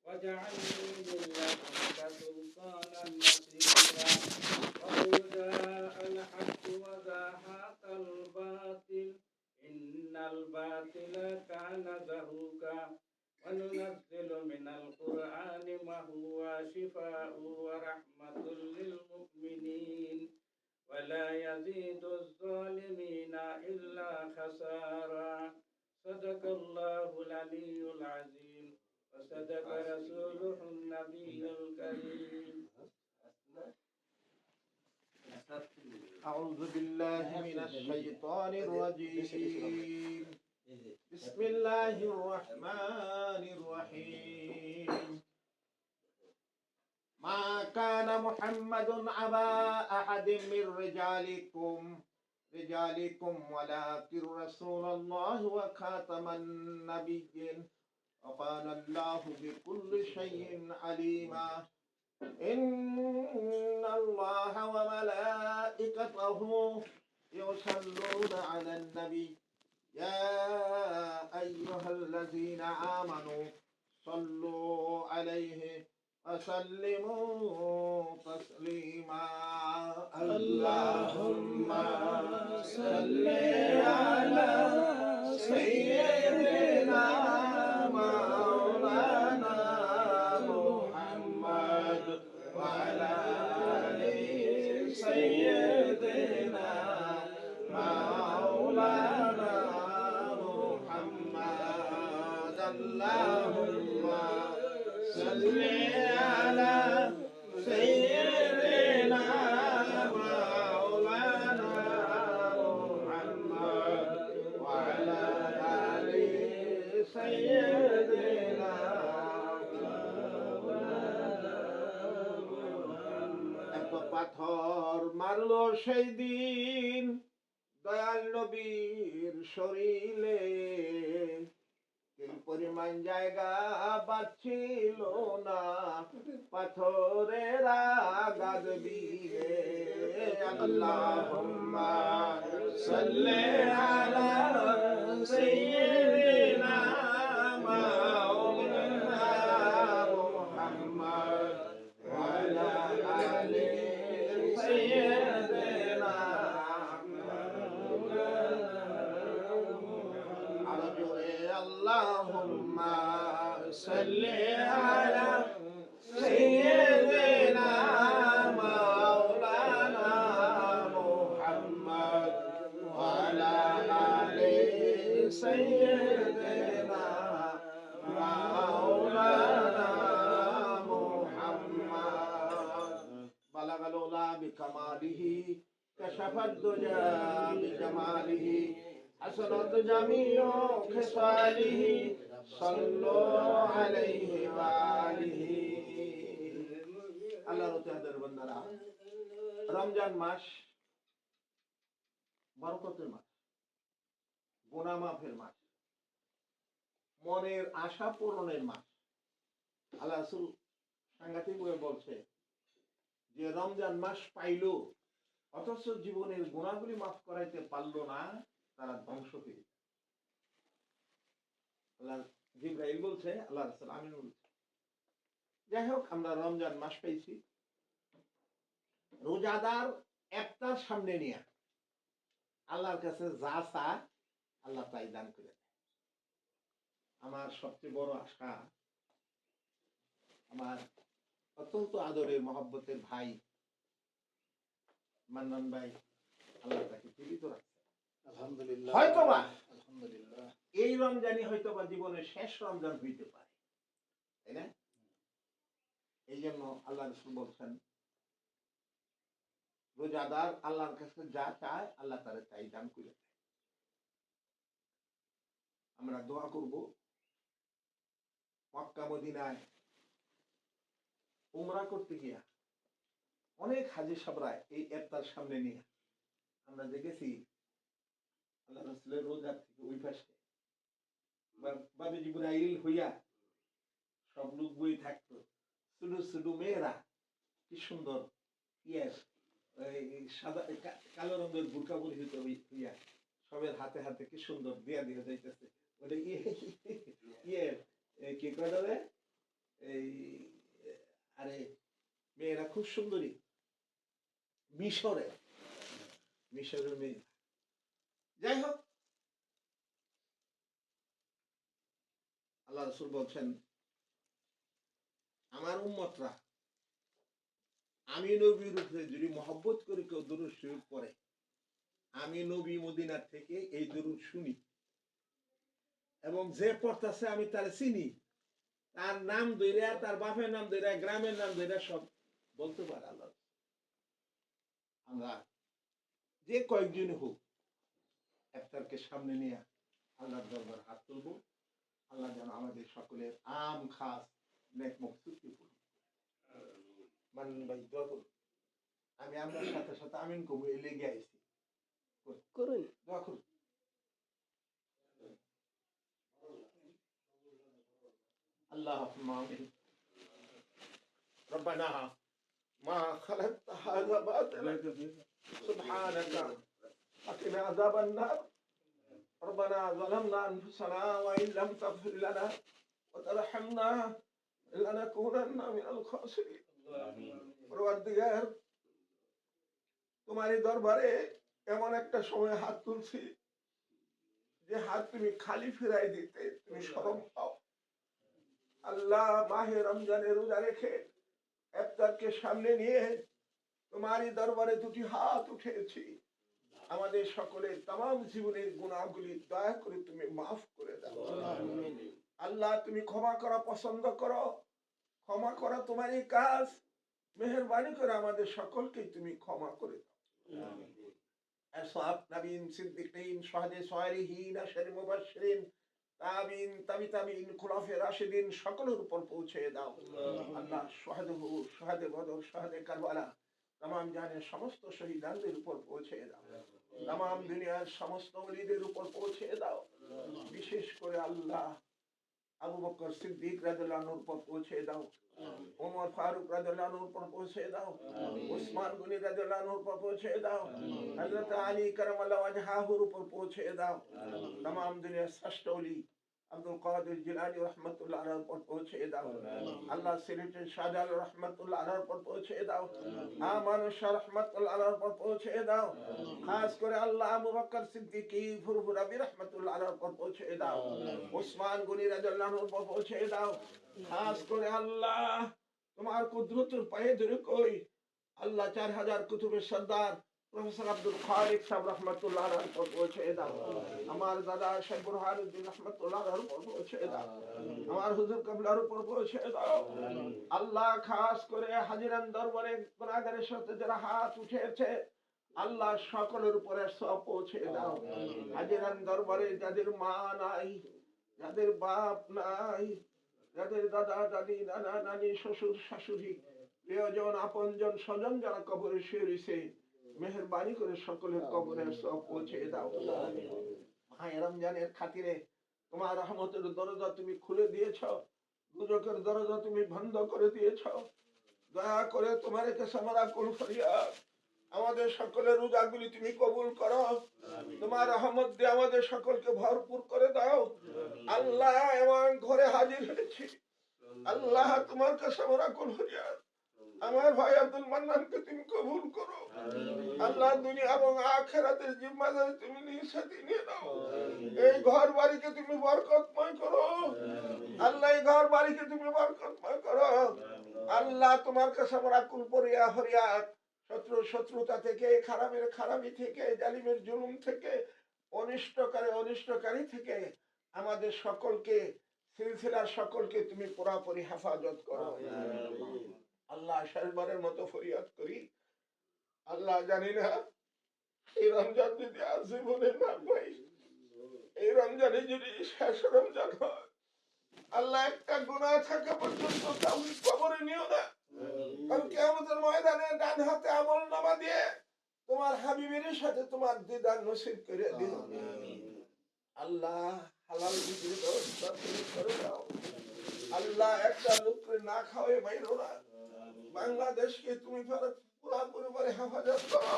واجعلني من لدنك سلطانا نصيرا وقل جاء الحق وزهق الباطل إن الباطل كان زهوقا وننزل من القرآن ما هو شفاء ورحمة للمؤمنين ولا يزيد الظالمين إلا خسارا صدق الله العلي العظيم وصدق رسوله النبي الكريم. أعوذ بالله من الشيطان الرجيم. بسم الله الرحمن الرحيم. ما كان محمد أبا أحد من رجالكم ولكن رسول الله وخاتم النبيين وكان الله بكل شيء عليما. إن الله وملائكته يصلون على النبي يا أيها الذين آمنوا صلوا عليه وسلموا تسليما. اللهم صل على سيدنا مولانا محمد وعلى آل سيدنا مولانا محمد. اللهم صل على سيدنا مولانا محمد وعلى آل سيدنا এত পাথর মারলো সেই দিন দয়াল নবীর শরীরে, এই পরিমাণ জায়গা বাঁচছিল না পাথরের আঘাত দিয়ে। আল্লাহুম্মা সাল্লি আলা সাইয়্যিদিনা মাওলানা মুহাম্মদ ওয়া আলা আলি সাইয়্যিদিনা اللهم صل على سيدنا مولانا محمد وعلى آل سيدنا مولانا محمد. بلغ العلا بكماله كشف الدجى بجماله حسنت جميع خصاله صلوا عليه وآله. আল্লাহর তাআলার বান্দারা, রমজান মাস বরকতের মাস, গুনাহ মাফের মাস, মনের আশা পূরণের মাস। আল্লাহ রাসূল সাংঘাতিকভাবে বলছে যে রমজান মাস পাইলো অথচ জীবনের গুনাহগুলি মাফ করাইতে পারলো না, তারা ধ্বংস হয়ে যায়। আল্লাহ জিবরাইল বলছে, আল্লাহ রাসূল আমিন বলছে। যাই হোক, আমরা রমজান মাস পেয়েছি। রোজাদার ইফতার সামনে নিয়ে আল্লাহর কাছে যা চায় আল্লাহ তাই দান করে দেয়। আমার সবচেয়ে বড় আশা, আমার অত্যন্ত আদরের মহব্বতের ভাই মান্নান ভাই, আল্লাহ তাকে জীবিত রাখছে। আলহামদুলিল্লাহ। হয়তোবা আলহামদুলিল্লাহ এই রমজানই হয়তোবা জীবনের শেষ রমজান হইতে পারে, তাই না? এই জন্য আল্লাহ রাসূল বলছেন, রোজাদার আল্লাহর কাছে যা চায় আল্লাহ তারে তাই দান করে দেয়। আমরা দোয়া করব, মক্কা মদিনায় উমরা করতে গিয়া অনেক হাজী সাহেবরা এই ইফতার সামনে নিয়ে আমরা দেখেছি আল্লাহ রাসূলের রোজার থেকে ওই পাশে বাবে জিবরাইল হইয়া সব লোক বই থাকতো, ছোট ছোট মেয়েরা কি সুন্দর সাদা কালো রঙের বুরকা পরিহিত হইয়া সবের হাতে হাতে কি সুন্দর দিয়া দিয়া যাইতেছে। ওটা কি কয় এই আরে মেয়েরা খুব সুন্দরী, মিশরের মেয়ে। যাই হোক, আল্লাহ রাসূল বলছেন আমার উম্মতরা আমি নবীর উপরে যদি মহব্বত করে কেউ দুরূদ শরীফ পড়ে, আমি নবী মদিনার থেকে এই দুরূদ শুনি, এবং যে পড়তেছে আমি তার চিনি, তার নাম ধইরা, তার বাপের নাম ধইরা, গ্রামের নাম ধইরা সব বলতে পারে আল্লাহ। আমরা যে কয়েকজন হোক ইফতারকে সামনে নিয়ে আল্লাহর দরবার হাত তুলবো। আল্লাহ যেন আমাদের সকলের আম খাস নেক মকসুদকে পূরণ করে। মাননীয় ভাই দোয়া করুন। আমি আপনার সাথে সাথে আমিন কবু লেগে আইছি, করুন দোয়া করুন। اللهم آمين. ربنا ما خلقت هذا باطلا سبحانك فقنا عذاب النار. ربنا ظلمنا أنفسنا وإن لم تغفر لنا وترحمنا لنكونن من الخاسرين. পরওয়ারদিগার, তোমার দরবারে এমন একটা সময় হাত তুলছি যে হাত তুমি খালি ফিরাই দিতে তুমি শরম পাও। আল্লাহ, মাহে রমজানের রোজা রেখে ইফতারকে সামনে নিয়ে তোমারই দরবারে দুটি হাত উঠেছি। আমাদের সকলের तमाम জীবনের গুনাহগুলি দয়া করে তুমি মাফ করে দাও। আল্লাহ, তুমি ক্ষমা করা পছন্দ করো, ক্ষমা করা তোমারই কাজ। মেহেরবানি করে আমাদের সকলকে তুমি ক্ষমা করে দাও। আসহাব নবীন সিদ্দিকীন শাহাদে সালিহিন আশারে মুবাশশিরিন তাবিন তাবিন খুলাফে রাশিদিন সকলের উপর পৌঁছে দাও। আল্লাহ, শাহাদে বদর, শাহাদে কারবালা तमाम জানের সমস্ত শহীদদের উপর পৌঁছে দাও। तमाम দুনিয়ার সমস্ত ওলিদের উপর পৌঁছে দাও। বিশেষ করে আল্লাহ আবু বকর সিদ্দিক রাদিয়াল্লাহু আনহুর উপর পৌঁছে দাও। ওমর ফারুক রাদিয়াল্লাহু আনহুর উপর পৌঁছে দাও। উসমান গনি রাদিয়াল্লাহু আনহুর উপর পৌঁছে দাও। হযরত আলী কারামাল্লাহু ওয়াজহাহুর উপর পৌঁছে দাও। तमाम দুনিয়ার শ্রেষ্ঠ ওলি আব্দুল কাদের জিলানী রাহমাতুল্লাহ আলাইহির উপর পৌঁছে দাও। আল্লাহ, সিলেটের শাহজালাল রাহমাতুল্লাহ আলাইহির উপর পৌঁছে দাও। আমান শাহ রাহমাতুল্লাহ আলাইহির উপর পৌঁছে দাও। খাস করে আল্লাহ আবু বকর সিদ্দিকী ফুরফুরাবি রাহমাতুল্লাহ আলাইহির উপর পৌঁছে দাও। উসমান গনি রাদিয়াল্লাহু আনহুর উপর পৌঁছে দাও। খাস করে আল্লাহ তোমার কুদরতের পায়ে ধরে কই আল্লাহ 4000 কুতুবের সর্দার প্রফেসর আব্দুল খালিক সাহেব রহমতুল্লাহ আলাইহির উপর পৌঁছে দাও। আমার দাদা শেখ বুরহানুদ্দিন রহমতুল্লাহ আলাইহির উপর পৌঁছে দাও। আমার হুজুর কিবলার উপর পৌঁছে দাও। আল্লাহ, খাস করে হাজিরান দরবারে গুনাহগারের সাথে যারা হাত উঠেছে আল্লাহ সকলের উপরে সব পৌঁছে দাও। হাজিরান দরবারে যাদের মা নাই, যাদের বাপ নাই, যাদের দাদা দাদি নানা নানি শ্বশুর শাশুড়ি প্রিয়জন আপনজন স্বজন যারা কবরে শুয়ে রয়েছে, মেহেরবানি করে সকলের কবরে সব পৌঁছে দাও। মাহে রমজানের খাতিরে তোমার রহমতের দরজা তুমি খুলে দিয়েছ, দুজকের দরজা তুমি বন্ধ করে দিয়েছ। দয়া করে তোমার কাছে আমরা কুল ফরিয়াদ, আমাদের সকলের রোজাগুলি তুমি কবুল করো। তোমার রহমত দিয়ে আমাদের সকলকে ভরপুর করে দাও। আল্লাহ, এমন ঘরে হাজির হয়েছি আল্লাহ, তোমার কাছে আমরা কুল ফরিয়াদ, আমার ভাই আব্দুল মান্নানকে তুমি কবুল করো। আল্লাহ, দুনিয়া এবং আখিরাতের জিম্মাদারি তুমি নিজ সাথে নিয়ে নাও। এই ঘর বাড়িকে তুমি বরকতময় করো। আল্লাহ, এই ঘর বাড়িকে তুমি বরকতময় করো। আল্লাহ, তোমার কাছে আমরা কুল ফরিয়াদ, শত্রুতা থেকে, খারাপের খারাপি থেকে, জালিমের জুলুম থেকে, অনিষ্টকারী থেকে আমাদের সকলকে, সিলসিলার সকলকে তুমি পুরাপুরি হেফাজত করো। আল্লাহ, শেষবারের মতো ফরিয়াদ করি আল্লাহ, জানি না এই রমজান যদি আজ জীবনে না পাই, এই রমজানে যদি শেষ রমজান হয়, আল্লাহ একটা গুনাহ থাকা পর্যন্ত কাউকে কবরে নিও না। কারণ কিয়ামতের ময়দানে ডান হাতে আমলনামা দিয়ে তোমার হাবিবের সাথে তোমার দিদার নসিব করে দিও। আল্লাহ, হালাল বিক্রির ব্যবস্থা তুমি করে দাও। আল্লাহ, একটা লোককে না খাওয়াই মাইরো না। বাংলাদেশকে তুমি পুরোপুরি হেফাজত করো।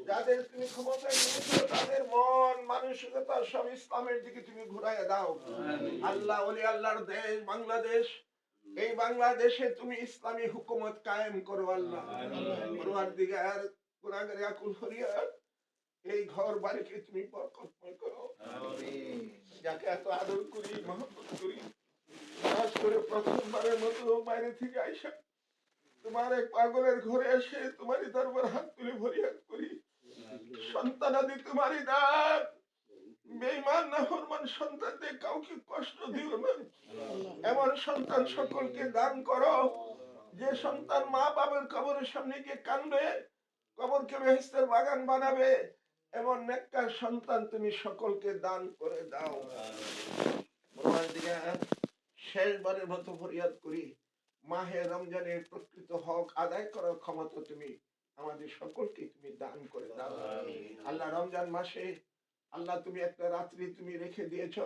যাদের তুমি ক্ষমতায় নিয়েছো তাদের মন মানসিকতা সব ইসলামের দিকে তুমি ঘুরাইয়া দাও। আল্লাহ, ওলি আল্লাহর দেশ বাংলাদেশ, এই বাংলাদেশে তুমি ইসলামী হুকুমত কায়েম করো আল্লাহ। পরওয়ারদিগার গুনাহগার আকুল ফরিয়াদ এই ঘর বাড়িকে তুমি বরকতময় করো। যাকে এত আদর করি মহব্বত করি, খাস করে প্রথমবারের মতো বাইরে থেকে আইসা তোমার এক পাগলের ঘরে এসে তোমারই দরবার হাত তুলে ফরিয়াদ করি, সন্তানাদি তোমারই দান। বেঈমান নাফরমান সন্তানদের কাউকে কষ্ট দিও না। এমন সন্তান সকলকে দান করো যে সন্তান মা বাবার কবরের সামনে গিয়ে কাঁদবে, কবরকে বেহেশতের বাগান বানাবে। এমন নেককার সন্তান তুমি সকলকে দান করে দাও। পরওয়ারদিগার, শেষবারের মতো ফরিয়াদ করি, মাহে রমজানের প্রকৃত হক আদায় করার ক্ষমতা তুমি আমাদের সকলকে তুমি দান করে দাও। আল্লাহ, রমজান মাসে আল্লাহ তুমি একটা রাত্রি তুমি রেখে দিয়েছ,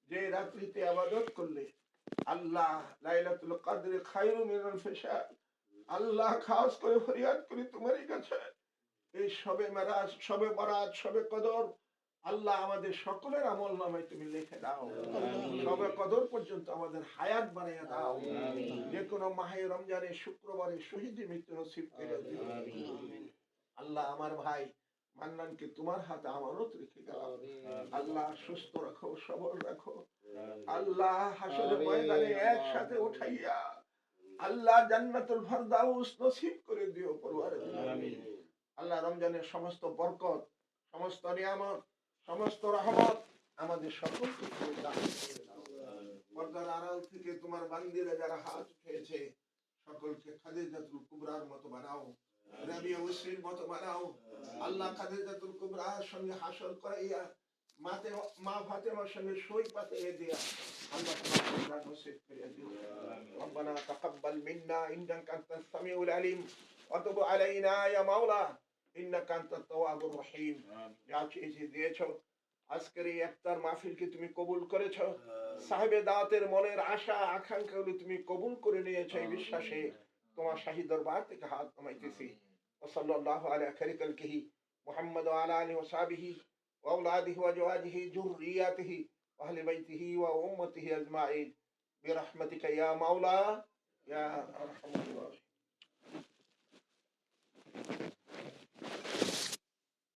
যে রাত্রিতে ইবাদত করলে আল্লাহ লাইলাতুল কদর খায়রুম মিন আলফি শাহর। আল্লাহ, খাস করে ফরিয়াদ করি তোমারই কাছে, এই শবে মেরাজ, শবে বরাত, শবে কদর আল্লাহ আমাদের সকলের আমল নামায় তুমি লিখে দাও। শবে কদর পর্যন্ত আমাদের হায়াত বানাইয়া দাও। যে কোনো মাহে রমজানের শুক্রবারে শহীদের মৃত্যু নসিব করে দিও। আল্লাহ, আমার ভাই মান্নানকে তোমার হাতে আমানত রেখে দাও। আল্লাহ, সুস্থ রাখো, সবল রাখো। আল্লাহ, হাসরের ময়দানে একসাথে উঠাইয়া আল্লাহ জান্নাতুল ফেরদাউস নসিব করে দিও পরওয়ারদিগার। আল্লাহ, রমজানের সমস্ত বরকত, সমস্ত নিয়ামত, সমস্ত রহমত আমাদের সকলকে তুমি দান করে দাও। পর্দার আড়াল থেকে তোমার বান্দিরা যারা হাত উঠিয়েছে সকলকে খাদিজাতুল কুবরার মতো বানাও, রাবিয়া উসরির মতো বানাও। আল্লাহ, খাদিজাতুল কুবরার সঙ্গে হাসর করাইয়া মাতে মা ফাতেমার সঙ্গে সই পাতিয়ে দিয়া আল্লাহ তোমার নসিব করে দিও। ربنا تقبل منا إنك أنت السميع العليم وتب علينا يا مولا إنك أنت التواب الرحيم। যা চেয়েছি দিয়েছো, আজকের এই ইফতার মাহফিলকে তুমি কবুল করেছো, সাহেবে দাওয়াতের মনের আশা আকাঙ্ক্ষাগুলো তুমি কবুল করে নিয়েছো, এই বিশ্বাসে তোমার শাহী দরবার থেকে হাত নামাইতেছি। ওয়াসাল্লাল্লাহু আলা খায়রিল কালকিহি মুহাম্মদ ওয়া আলা আলিহি ওয়া সাহবিহি ওয়া আওলাদিহি ওয়া জওয়াজিহি যুররিয়াতিহি ওয়া আহলি বাইতিহি ওয়া উম্মতিহি আজমাইন برحمتك يا مولا يا أرحم الراحمين।